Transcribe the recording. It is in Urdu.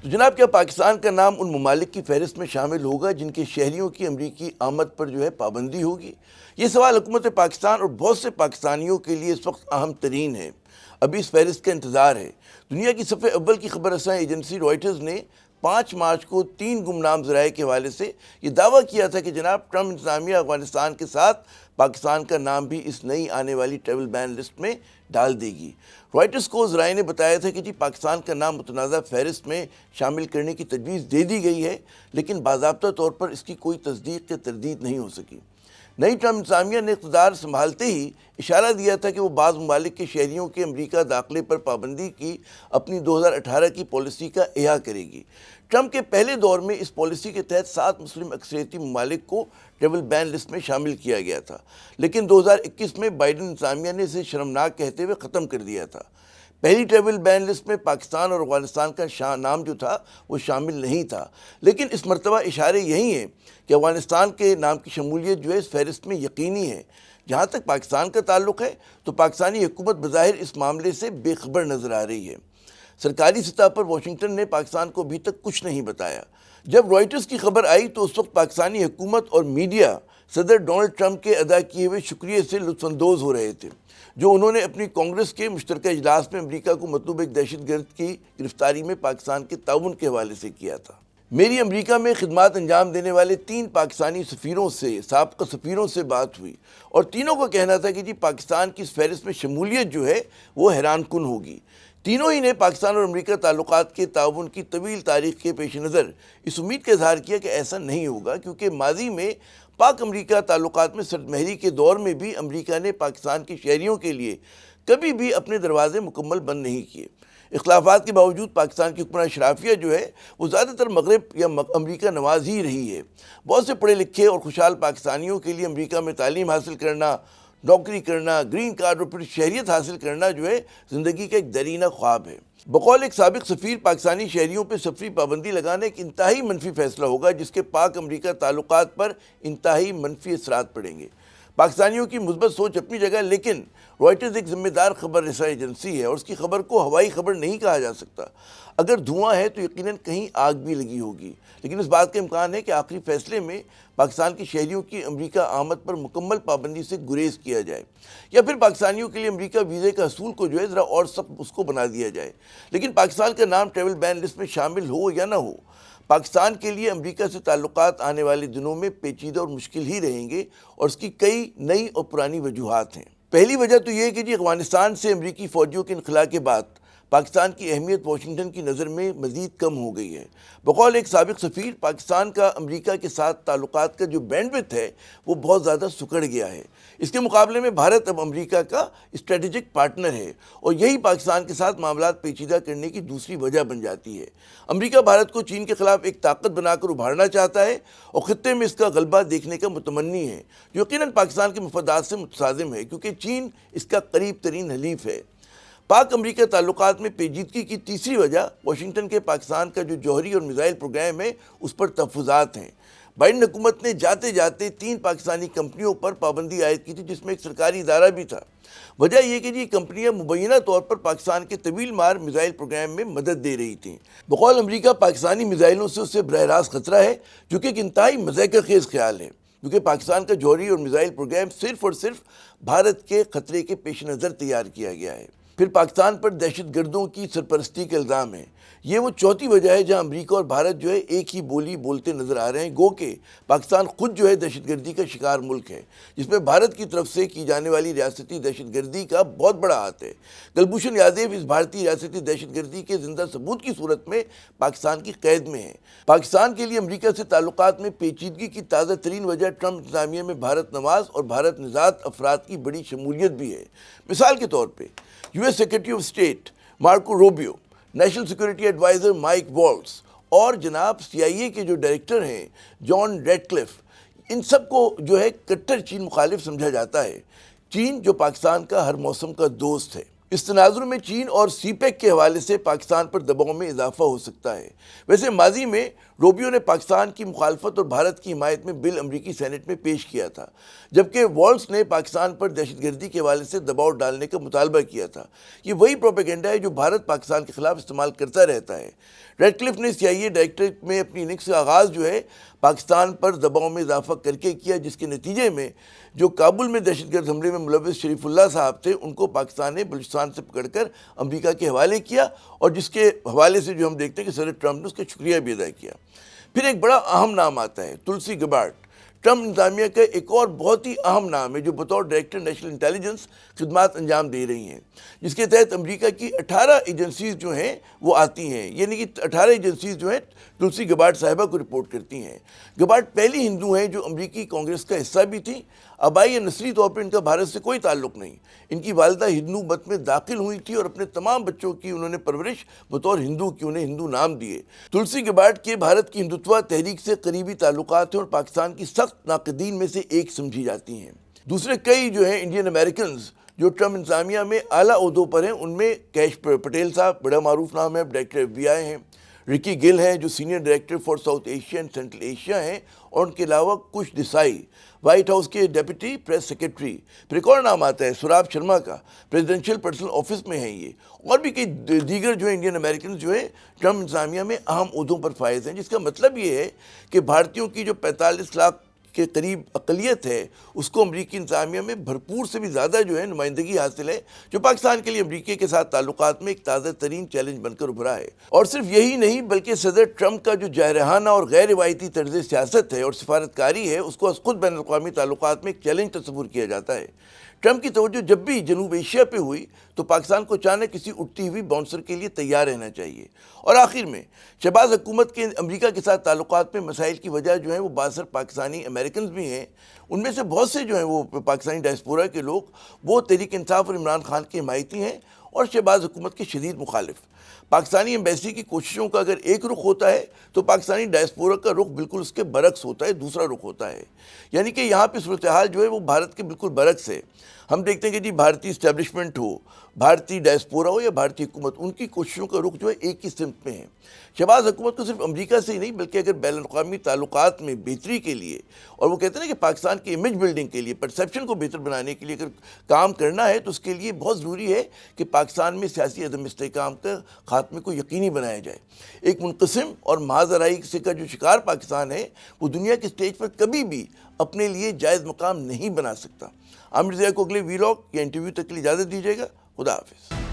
تو جناب کیا پاکستان کا نام ان ممالک کی فہرست میں شامل ہوگا جن کے شہریوں کی امریکی آمد پر پابندی ہوگی؟ یہ سوال حکومت پاکستان اور بہت سے پاکستانیوں کے لیے اس وقت اہم ترین ہے۔ ابھی اس فہرست کا انتظار ہے۔ دنیا کی صفحہ اول کی خبر رساں ایجنسی رائٹرز نے 5 مارچ کو 3 گمنام ذرائع کے حوالے سے یہ دعویٰ کیا تھا کہ جناب ٹرمپ انتظامیہ افغانستان کے ساتھ پاکستان کا نام بھی اس نئی آنے والی ٹریول بین لسٹ میں ڈال دے گی۔ رائٹرز کو ذرائع نے بتایا تھا کہ پاکستان کا نام متنازع فہرست میں شامل کرنے کی تجویز دے دی گئی ہے، لیکن باضابطہ طور پر اس کی کوئی تصدیق یا تردید نہیں ہو سکی۔ نئی ٹرمپ انتظامیہ نے اقتدار سنبھالتے ہی اشارہ دیا تھا کہ وہ بعض ممالک کے شہریوں کے امریکہ داخلے پر پابندی کی اپنی 2018 کی پالیسی کا احیا کرے گی۔ ٹرمپ کے پہلے دور میں اس پالیسی کے تحت 7 مسلم اکثریتی ممالک کو ٹریول بین لسٹ میں شامل کیا گیا تھا، لیکن 2021 میں بائیڈن انتظامیہ نے اسے شرمناک کہتے ہوئے ختم کر دیا تھا۔ پہلی ٹریول بین لسٹ میں پاکستان اور افغانستان کا نام جو تھا وہ شامل نہیں تھا، لیکن اس مرتبہ اشارے یہی ہیں کہ افغانستان کے نام کی شمولیت اس فہرست میں یقینی ہے۔ جہاں تک پاکستان کا تعلق ہے تو پاکستانی حکومت بظاہر اس معاملے سے بے خبر نظر آ رہی ہے۔ سرکاری سطح پر واشنگٹن نے پاکستان کو ابھی تک کچھ نہیں بتایا۔ جب رائٹرز کی خبر آئی تو اس وقت پاکستانی حکومت اور میڈیا صدر ڈونلڈ ٹرمپ کے ادا کیے ہوئے شکریہ سے لطف اندوز ہو رہے تھے، جو انہوں نے اپنی کانگریس کے مشترکہ اجلاس میں امریکہ کو مطلوب ایک دہشت گرد کی گرفتاری میں پاکستان کے تعاون کے حوالے سے کیا تھا۔ میری امریکہ میں خدمات انجام دینے والے 3 پاکستانی سابقہ سفیروں سے بات ہوئی، اور تینوں کا کہنا تھا کہ پاکستان کی اس فہرست میں شمولیت وہ حیران کن ہوگی۔ تینوں ہی نے پاکستان اور امریکہ تعلقات کے تعاون کی طویل تاریخ کے پیش نظر اس امید کا اظہار کیا کہ ایسا نہیں ہوگا، کیونکہ ماضی میں پاک امریکہ تعلقات میں سرد مہری کے دور میں بھی امریکہ نے پاکستان کے شہریوں کے لیے کبھی بھی اپنے دروازے مکمل بند نہیں کیے۔ اختلافات کے باوجود پاکستان کی حکمران اشرافیہ وہ زیادہ تر مغرب یا امریکہ نواز ہی رہی ہے۔ بہت سے پڑھے لکھے اور خوشحال پاکستانیوں کے لیے امریکہ میں تعلیم حاصل کرنا، نوکری کرنا، گرین کارڈ اور پھر شہریت حاصل کرنا زندگی کا ایک دیرینہ خواب ہے۔ بقول ایک سابق سفیر، پاکستانی شہریوں پہ سفری پابندی لگانا ایک انتہائی منفی فیصلہ ہوگا، جس کے پاک امریکہ تعلقات پر انتہائی منفی اثرات پڑیں گے۔ پاکستانیوں کی مثبت سوچ اپنی جگہ، لیکن رائٹرز ایک ذمہ دار خبر رساں ایجنسی ہے اور اس کی خبر کو ہوائی خبر نہیں کہا جا سکتا۔ اگر دھواں ہے تو یقیناً کہیں آگ بھی لگی ہوگی، لیکن اس بات کا امکان ہے کہ آخری فیصلے میں پاکستان کے شہریوں کی امریکہ آمد پر مکمل پابندی سے گریز کیا جائے، یا پھر پاکستانیوں کے لیے امریکہ ویزے کا حصول کو ذرا اور سخت اس کو بنا دیا جائے۔ لیکن پاکستان کا نام ٹریول بین لسٹ میں شامل ہو یا نہ ہو، پاکستان کے لیے امریکہ سے تعلقات آنے والے دنوں میں پیچیدہ اور مشکل ہی رہیں گے، اور اس کی کئی نئی اور پرانی وجوہات ہیں۔ پہلی وجہ تو یہ ہے کہ افغانستان سے امریکی فوجیوں کے انخلاء کے بعد پاکستان کی اہمیت واشنگٹن کی نظر میں مزید کم ہو گئی ہے۔ بقول ایک سابق سفیر، پاکستان کا امریکہ کے ساتھ تعلقات کا بینڈ وڈتھ ہے وہ بہت زیادہ سکڑ گیا ہے۔ اس کے مقابلے میں بھارت اب امریکہ کا اسٹریٹجک پارٹنر ہے، اور یہی پاکستان کے ساتھ معاملات پیچیدہ کرنے کی دوسری وجہ بن جاتی ہے۔ امریکہ بھارت کو چین کے خلاف ایک طاقت بنا کر ابھارنا چاہتا ہے، اور خطے میں اس کا غلبہ دیکھنے کا متمنی ہے، جو یقیناً پاکستان کے مفادات سے متصادم ہے، کیونکہ چین اس کا قریب ترین حلیف ہے۔ پاک امریکہ تعلقات میں پیچیدگی کی تیسری وجہ واشنگٹن کے پاکستان کا جوہری اور میزائل پروگرام ہے، اس پر تحفظات ہیں۔ بائیڈن حکومت نے جاتے جاتے 3 پاکستانی کمپنیوں پر پابندی عائد کی تھی، جس میں ایک سرکاری ادارہ بھی تھا۔ وجہ یہ کہ یہ کمپنیاں مبینہ طور پر پاکستان کے طویل مار میزائل پروگرام میں مدد دے رہی تھیں۔ بقول امریکہ پاکستانی میزائلوں سے اسے براہ راست خطرہ ہے، جو کہ ایک انتہائی مضحکہ خیز خیال ہے، کیونکہ پاکستان کا جوہری اور میزائل پروگرام صرف اور صرف بھارت کے خطرے کے پیش نظر تیار کیا گیا ہے۔ پھر پاکستان پر دہشت گردوں کی سرپرستی کے الزام ہیں۔ یہ وہ چوتھی وجہ ہے جہاں امریکہ اور بھارت ایک ہی بولی بولتے نظر آ رہے ہیں، گو کہ پاکستان خود دہشت گردی کا شکار ملک ہے، جس میں بھارت کی طرف سے کی جانے والی ریاستی دہشت گردی کا بہت بڑا ہاتھ ہے۔ کلبھوشن یادیو اس بھارتی ریاستی دہشت گردی کے زندہ ثبوت کی صورت میں پاکستان کی قید میں ہیں۔ پاکستان کے لیے امریکہ سے تعلقات میں پیچیدگی کی تازہ ترین وجہ ٹرمپ انتظامیہ میں بھارت نواز اور بھارت نژاد افراد کی بڑی شمولیت بھی ہے۔ مثال کے طور پہ US secretary of state Marco Rubio, national security adviser Mike Waltz, اور جناب CIA کے ڈائریکٹر ہیں جان ریڈکلف، ان سب کو کٹر چین مخالف سمجھا جاتا ہے۔ چین جو پاکستان کا ہر موسم کا دوست ہے۔ اس تناظر میں چین اور سی پیک کے حوالے سے پاکستان پر دباؤ میں اضافہ ہو سکتا ہے۔ ویسے ماضی میں روبیو نے پاکستان کی مخالفت اور بھارت کی حمایت میں بل امریکی سینٹ میں پیش کیا تھا، جبکہ والٹز نے پاکستان پر دہشت گردی کے حوالے سے دباؤ ڈالنے کا مطالبہ کیا تھا۔ یہ وہی پروپیگنڈا ہے جو بھارت پاکستان کے خلاف استعمال کرتا رہتا ہے۔ ریڈ کلف نے CIA ڈائریکٹر میں اپنی اننگز کا آغاز جو ہے پاکستان پر دباؤ میں اضافہ کر کے کیا، جس کے نتیجے میں جو کابل میں دہشت گرد حملے میں ملوث شریف اللہ صاحب تھے ان کو پاکستان نے بلوچستان سے پکڑ کر امریکہ کے حوالے کیا، اور جس کے حوالے سے جو ہم دیکھتے ہیں کہ صدر ٹرمپ نے اس کا شکریہ بھی ادا کیا۔ پھر ایک بڑا اہم نام آتا ہے تلسی گبارڈ، ٹرمپ انتظامیہ کا ایک اور بہت ہی اہم نام ہے جو بطور ڈائریکٹر نیشنل انٹیلیجنس خدمات انجام دے رہی ہیں، جس کے تحت امریکہ کی 18 ایجنسیز جو ہیں وہ آتی ہیں، یعنی کہ 18 ایجنسیز جو ہیں تلسی گبارڈ صاحبہ کو رپورٹ کرتی ہیں۔ گبارڈ پہلی ہندو ہیں جو امریکی کانگریس کا حصہ بھی تھیں۔ آبائی یا نسلی طور پر ان کا بھارت سے کوئی تعلق نہیں۔ ان کی والدہ ہندو مت میں داخل ہوئی تھی اور اپنے تمام بچوں کی انہوں نے پرورش بطور ہندو کی، انہیں ہندو نام دیے۔ تلسی گبارڈ کے بھارت کی ہندوتوا تحریک سے قریبی تعلقات ہیں اور پاکستان کی سخت ناقدین میں سے ایک سمجھی جاتی ہیں۔ دوسرے کئی جو ہیں انڈین امریکنز جو ٹرمپ انتظامیہ میں اعلیٰ عہدوں پر ہیں، ان میں کیش پٹیل صاحب بڑا معروف نام ہے، ڈائریکٹر FBI ہیں، رکی گل ہیں جو senior director for south Asia and central Asia ہیں، اور ان کے علاوہ کچھ دیسائی وائٹ ہاؤس کے ڈیپٹی پریس سیکرٹری۔ پھر ایک اور نام آتا ہے سورابھ شرما کا، پریزیڈنشل پرسنل آفس میں ہیں یہ، اور بھی کئی دیگر جو انڈین امریکنز جو ہیں ٹرمپ انتظامیہ میں اہم عہدوں پر فائز ہیں، جس کا مطلب یہ ہے کہ بھارتیوں کی جو 45 لاکھ کے قریب اقلیت ہے اس کو امریکی انتظامیہ میں بھرپور سے بھی زیادہ جو ہے نمائندگی حاصل ہے، جو پاکستان کے لیے امریکہ کے ساتھ تعلقات میں ایک تازہ ترین چیلنج بن کر ابھرا ہے۔ اور صرف یہی نہیں بلکہ صدر ٹرمپ کا جو جارحانہ اور غیر روایتی طرز سیاست ہے اور سفارتکاری ہے، اس کو از خود بین الاقوامی تعلقات میں ایک چیلنج تصور کیا جاتا ہے۔ ٹرمپ کی توجہ جب بھی جنوب ایشیا پہ ہوئی تو پاکستان کو اچانک کسی اٹھتی ہوئی باؤنسر کے لیے تیار رہنا چاہیے۔ اور آخر میں شہباز حکومت کے امریکہ کے ساتھ تعلقات میں مسائل کی وجہ جو ہے وہ بااثر پاکستانی امریکنز بھی ہیں، ان میں سے بہت سے جو ہیں وہ پاکستانی ڈائسپورا کے لوگ وہ تحریک انصاف اور عمران خان کے حمایتی ہیں اور شہباز حکومت کے شدید مخالف۔ پاکستانی ایمبیسی کی کوششوں کا اگر ایک رخ ہوتا ہے تو پاکستانی ڈائسپورا کا رخ بالکل اس کے برعکس ہوتا ہے، دوسرا رخ ہوتا ہے، یعنی کہ یہاں پہ صورتحال جو ہے وہ بھارت کے بالکل برعکس ہے۔ ہم دیکھتے ہیں کہ جی بھارتی اسٹیبلشمنٹ ہو، بھارتی ڈائسپورا ہو یا بھارتی حکومت، ان کی کوششوں کا رخ جو ہے ایک ہی سمت میں ہے۔ شہباز حکومت کو صرف امریکہ سے ہی نہیں بلکہ اگر بین الاقوامی تعلقات میں بہتری کے لیے، اور وہ کہتے ہیں نا کہ پاکستان کی امیج بلڈنگ کے لیے، پرسیپشن کو بہتر بنانے کے لیے اگر کام کرنا ہے تو اس کے لیے بہت ضروری ہے کہ پاکستان میں سیاسی عدم استحکام کا خاتمے کو یقینی بنایا جائے۔ ایک منقسم اور محض آرائی سے کا جو شکار پاکستان ہے وہ دنیا کے سٹیج پر کبھی بھی اپنے لیے جائز مقام نہیں بنا سکتا۔ عامر ضیاء کو اگلے ویلاگ یا انٹرویو تک کے لیے اجازت دیجیے گا۔ خدا حافظ۔